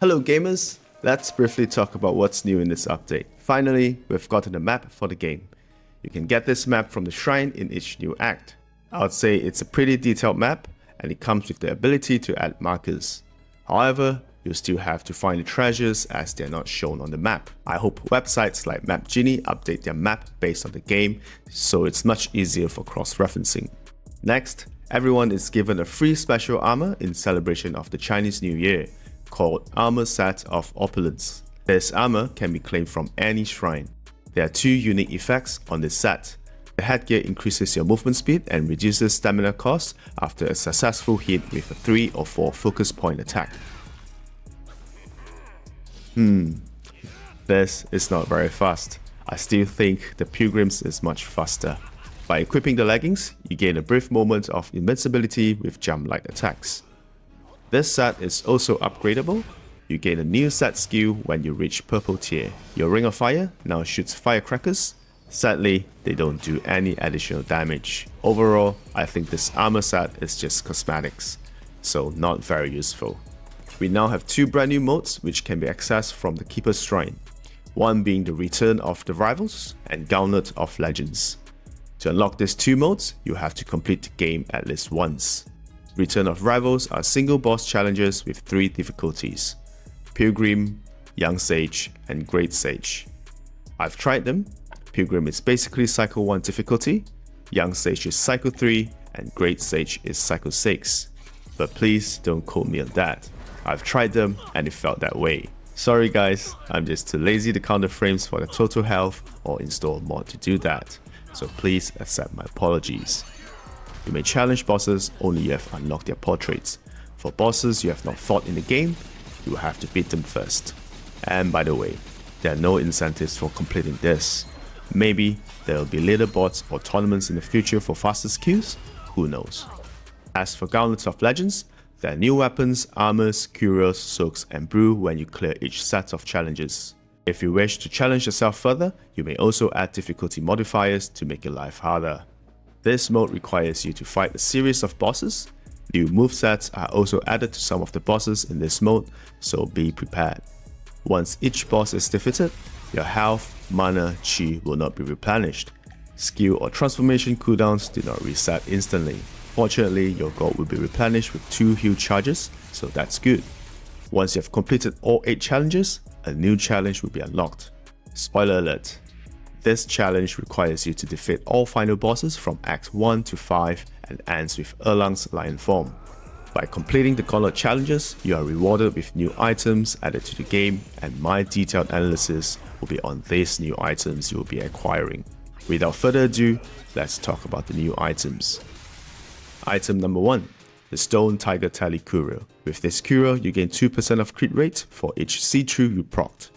Hello gamers, let's briefly talk about what's new in this update. Finally, we've gotten a map for the game. You can get this map from the shrine in each new act. I would say it's a pretty detailed map and it comes with the ability to add markers. However, you'll still have to find the treasures as they're not shown on the map. I hope websites like Map Genie update their map based on the game so it's much easier for cross-referencing. Next, everyone is given a free special armor in celebration of the Chinese New Year, called ARMORS Set of Opulence. This armor can be claimed from any shrine. There are two unique effects on this set. The headgear increases your movement speed and reduces stamina cost after a successful hit with a 3 or 4 focus point attack. This is not very fast. I still think the Pilgrims is much faster. By equipping the leggings, you gain a brief moment of invincibility with jump-like attacks. This set is also upgradable. You gain a new set skill when you reach purple tier. Your Ring of Fire now shoots firecrackers. Sadly, they don't do any additional damage. Overall, I think this armor set is just cosmetics, so not very useful. We now have two brand new modes which can be accessed from the Keeper's Shrine. One being the Return of the Rivals and Gauntlet of Legends. To unlock these two modes, you have to complete the game at least once. Return of Rivals are single boss challenges with 3 difficulties: Pilgrim, Young Sage, and Great Sage. I've tried them. Pilgrim is basically Cycle 1 difficulty, Young Sage is Cycle 3, and Great Sage is Cycle 6. But please don't quote me on that. I've tried them and it felt that way. Sorry guys, I'm just too lazy to count the frames for the total health or install a mod to do that, so please accept my apologies. You may challenge bosses only you have unlocked their portraits. For bosses you have not fought in the game, you will have to beat them first. And by the way, there are no incentives for completing this. Maybe there will be leaderboards or tournaments in the future for fastest kills, who knows. As for Gauntlets of Legends, there are new weapons, armors, curios, soaks, and brew when you clear each set of challenges. If you wish to challenge yourself further, you may also add difficulty modifiers to make your life harder. This mode requires you to fight a series of bosses. New movesets are also added to some of the bosses in this mode, so be prepared. Once each boss is defeated, your health, mana, chi will not be replenished. Skill or transformation cooldowns do not reset instantly. Fortunately, your gold will be replenished with 2 heal charges, so that's good. Once you have completed all 8 challenges, a new challenge will be unlocked. Spoiler alert. This challenge requires you to defeat all final bosses from Act 1 to 5 and ends with Erlang's Lion form. By completing the Gauntlet challenges, you are rewarded with new items added to the game, and my detailed analysis will be on these new items you will be acquiring. Without further ado, let's talk about the new items. Item number 1, the Stone Tiger Tally Curio. With this curio, you gain 2% of crit rate for each see-through you procced.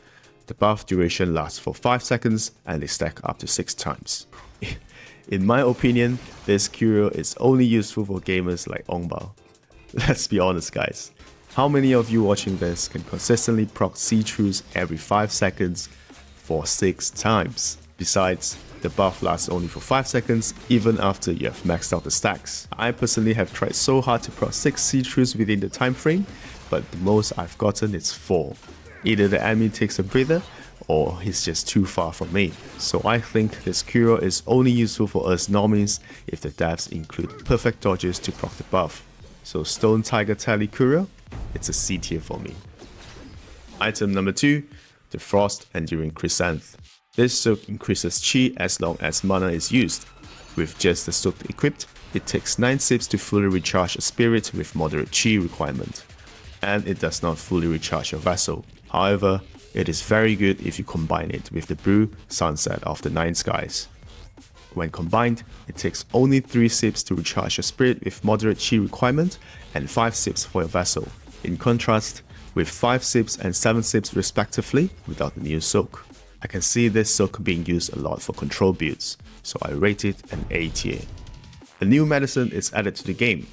The buff duration lasts for 5 seconds and they stack up to 6 times. In my opinion, this curio is only useful for gamers like Ongbao. Let's be honest guys, how many of you watching this can consistently proc see-throughs every 5 seconds for 6 times? Besides, the buff lasts only for 5 seconds even after you have maxed out the stacks. I personally have tried so hard to proc 6 see-throughs within the time frame, but the most I've gotten is 4. Either the enemy takes a breather or he's just too far from me. So I think this curio is only useful for us normies if the devs include perfect dodges to proc the buff. So Stone Tiger Tally Curio, it's a C tier for me. Item number 2, the Frost Enduring Crysanth. This soak increases chi as long as mana is used. With just the soak equipped, it takes 9 sips to fully recharge a spirit with moderate chi requirement. And it does not fully recharge your vessel. However, it is very good if you combine it with the brew Sunset of the Nine Skies. When combined, it takes only 3 sips to recharge your spirit with moderate chi requirement and 5 sips for your vessel. In contrast, with 5 sips and 7 sips respectively without the new soak. I can see this soak being used a lot for control builds, so I rate it an A tier. A new medicine is added to the game,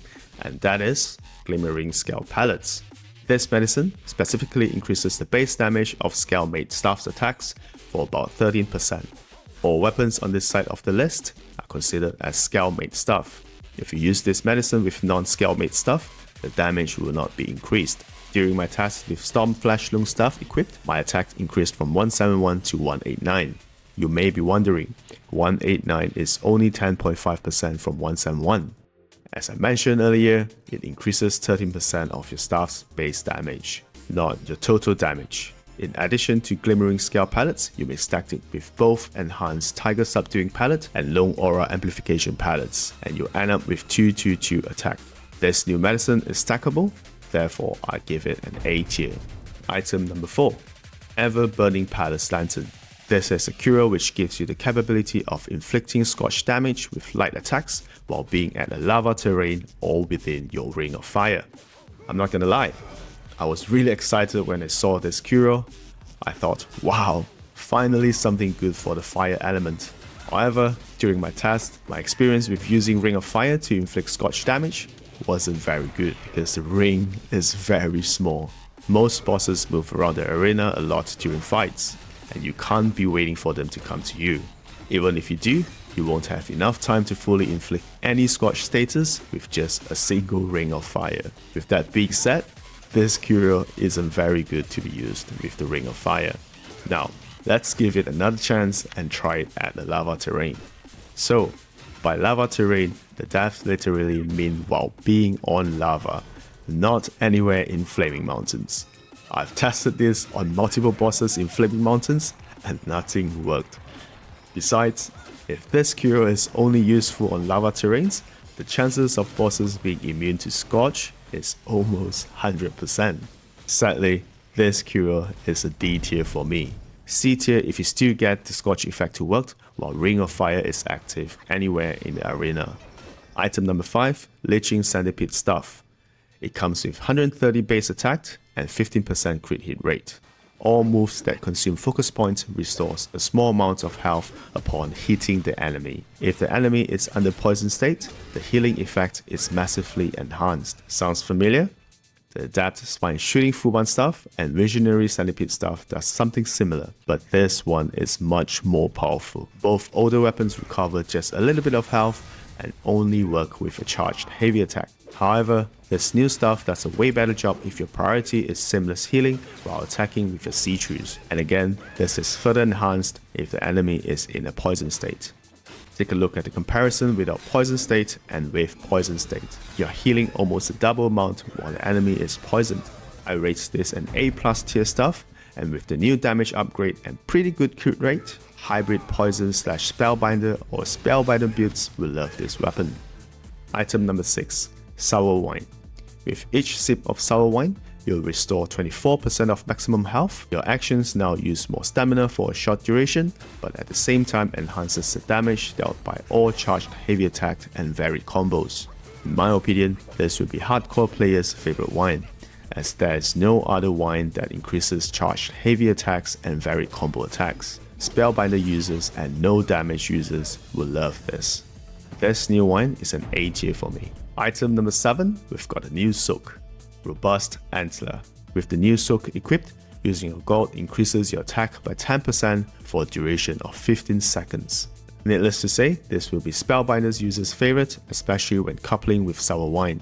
and that is Glimmering Scale Pellets. This medicine specifically increases the base damage of Scale-made staff's attacks for about 13%. All weapons on this side of the list are considered as Scale-made stuff. If you use this medicine with non-Scale-made stuff, the damage will not be increased. During my test with Storm Flash Loom Staff equipped, my attack increased from 171 to 189. You may be wondering, 189 is only 10.5% from 171. As I mentioned earlier, it increases 13% of your staff's base damage, not your total damage. In addition to Glimmering Scale Pellets, you may stack it with both Enhanced Tiger Subduing Pellet and Lone Aura Amplification Pellets, and you'll end up with 222 attack. This new medicine is stackable, therefore I give it an A tier. Item number 4. Ever Burning Palace Lantern. This is a curio which gives you the capability of inflicting scorch damage with light attacks while being at a lava terrain or within your ring of fire. I'm not gonna lie, I was really excited when I saw this curio. I thought, wow, finally something good for the fire element. However, during my test, my experience with using Ring of Fire to inflict scorch damage wasn't very good because the ring is very small. Most bosses move around the arena a lot during fights, and you can't be waiting for them to come to you. Even if you do, you won't have enough time to fully inflict any scorch status with just a single Ring of Fire. With that being said, this curio isn't very good to be used with the Ring of Fire. Now, let's give it another chance and try it at the lava terrain. So, by lava terrain, the death literally means while being on lava, not anywhere in Flaming Mountains. I've tested this on multiple bosses in Flaming Mountains and nothing worked. Besides, if this curio is only useful on lava terrains, the chances of bosses being immune to scorch is almost 100%. Sadly, this curio is a D tier for me. C tier if you still get the scorch effect to work while Ring of Fire is active anywhere in the arena. Item number 5, Leeching Centipede Stuff. It comes with 130 base attack and 15% crit hit rate. All moves that consume focus points restores a small amount of health upon hitting the enemy. If the enemy is under poison state, the healing effect is massively enhanced. Sounds familiar? The Adept Spine Shooting Fuban Staff and Visionary Centipede Staff does something similar, but this one is much more powerful. Both older weapons recover just a little bit of health and only work with a charged heavy attack. However, this new stuff does a way better job if your priority is seamless healing while attacking with your C-Trues. And again, this is further enhanced if the enemy is in a poison state. Take a look at the comparison without poison state and with poison state. You're healing almost a double amount while the enemy is poisoned. I rate this an A+ tier stuff, and with the new damage upgrade and pretty good crit rate, hybrid poison / spellbinder or spellbinder builds will love this weapon. Item number 6. Sour Wine. With each sip of sour wine, you'll restore 24% of maximum health. Your actions now use more stamina for a short duration, but at the same time enhances the damage dealt by all charged heavy attack and varied combos. In my opinion, this will be hardcore players' favorite wine, as there is no other wine that increases charged heavy attacks and varied combo attacks. Spellbinder users and no damage users will love this. This new wine is an A tier for me. Item number 7, we've got a new soak. Robust Antler. With the new soak equipped, using your gold increases your attack by 10% for a duration of 15 seconds. Needless to say, this will be Spellbinder's users' favorite, especially when coupling with sour wine.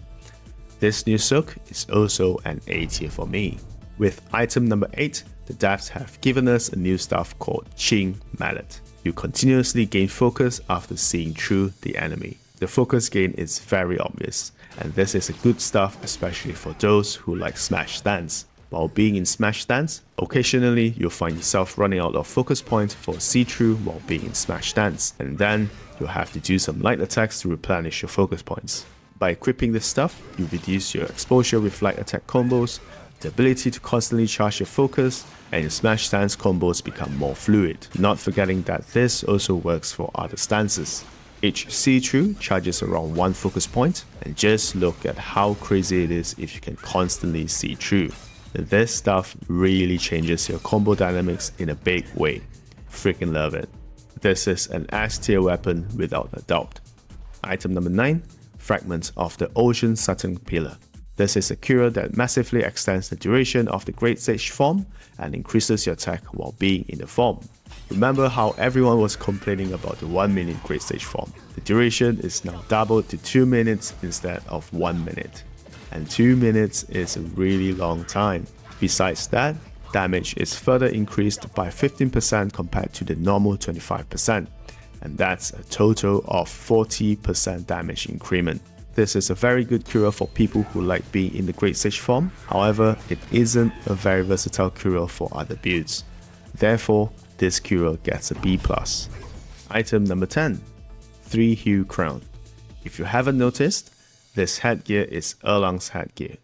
This new soak is also an A tier for me. With item number 8, the devs have given us a new stuff called Qing Mallet. You continuously gain focus after seeing through the enemy. The focus gain is very obvious, and this is a good stuff especially for those who like smash stance. While being in smash stance, occasionally you'll find yourself running out of focus point for see-through while being in smash stance, and then you'll have to do some light attacks to replenish your focus points. By equipping this stuff, you reduce your exposure with light attack combos, the ability to constantly charge your focus, and your smash stance combos become more fluid. Not forgetting that this also works for other stances. Each see-through charges around 1 focus point, and just look at how crazy it is if you can constantly see through. This stuff really changes your combo dynamics in a big way. Freaking love it. This is an S tier weapon without a doubt. Item number 9, Fragment of the Ocean Saturn Pillar. This is a curio that massively extends the duration of the Great Sage form and increases your attack while being in the form. Remember how everyone was complaining about the 1 minute Great Sage form? The duration is now doubled to 2 minutes instead of 1 minute. and 2 minutes is a really long time. Besides that, damage is further increased by 15% compared to the normal 25%, and that's a total of 40% damage increment. This is a very good curio for people who like being in the Great Sage form, however, it isn't a very versatile curio for other builds. Therefore, this curio gets a B+. Item number 10. 3 Hue Crown. If you haven't noticed, this headgear is Erlang's headgear.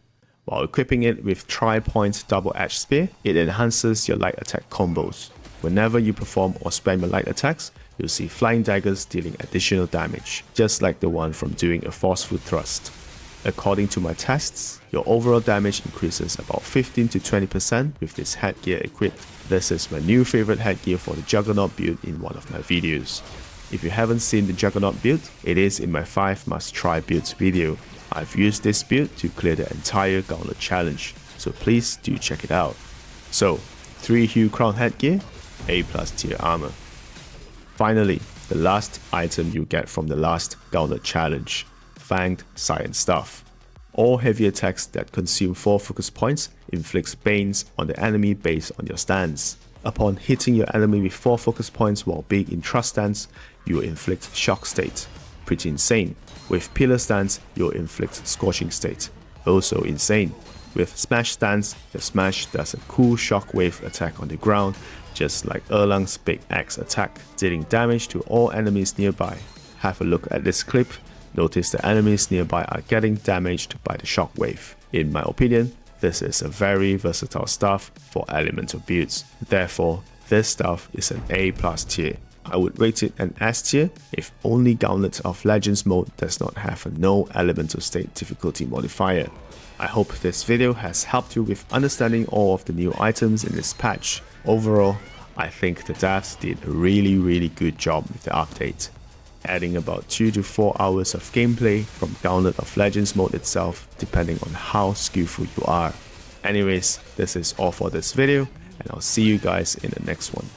While equipping it with tri-point double-edged spear, it enhances your light attack combos. Whenever you perform or spam your light attacks, you'll see flying daggers dealing additional damage, just like the one from doing a forceful thrust. According to my tests, your overall damage increases about 15 to 20% with this headgear equipped. This is my new favorite headgear for the Juggernaut build in one of my videos. If you haven't seen the Juggernaut build, it is in my 5 must try builds video. I've used this build to clear the entire Gauntlet challenge, so please do check it out. So, 3 Hue Crown headgear, A+ tier armor. Finally, the last item you get from the last Gauntlet challenge, Fanged Cyan Stuff. All heavy attacks that consume 4 focus points inflicts banes on the enemy based on your stance. Upon hitting your enemy with 4 focus points while being in Trust stance, you will inflict Shock State. Pretty insane. With Pillar stance, you will inflict Scorching State. Also insane. With Smash stance, the Smash does a cool shockwave attack on the ground, just like Erlang's Big Axe attack, dealing damage to all enemies nearby. Have a look at this clip. Notice the enemies nearby are getting damaged by the shockwave. In my opinion, this is a very versatile stuff for elemental builds. Therefore, this stuff is an A+ tier. I would rate it an S tier if only Gauntlet of Legends mode does not have a no elemental state difficulty modifier. I hope this video has helped you with understanding all of the new items in this patch. Overall, I think the devs did a really good job with the update, adding about 2 to 4 hours of gameplay from Gauntlet of Legends mode itself, depending on how skillful you are. Anyways, this is all for this video, and I'll see you guys in the next one.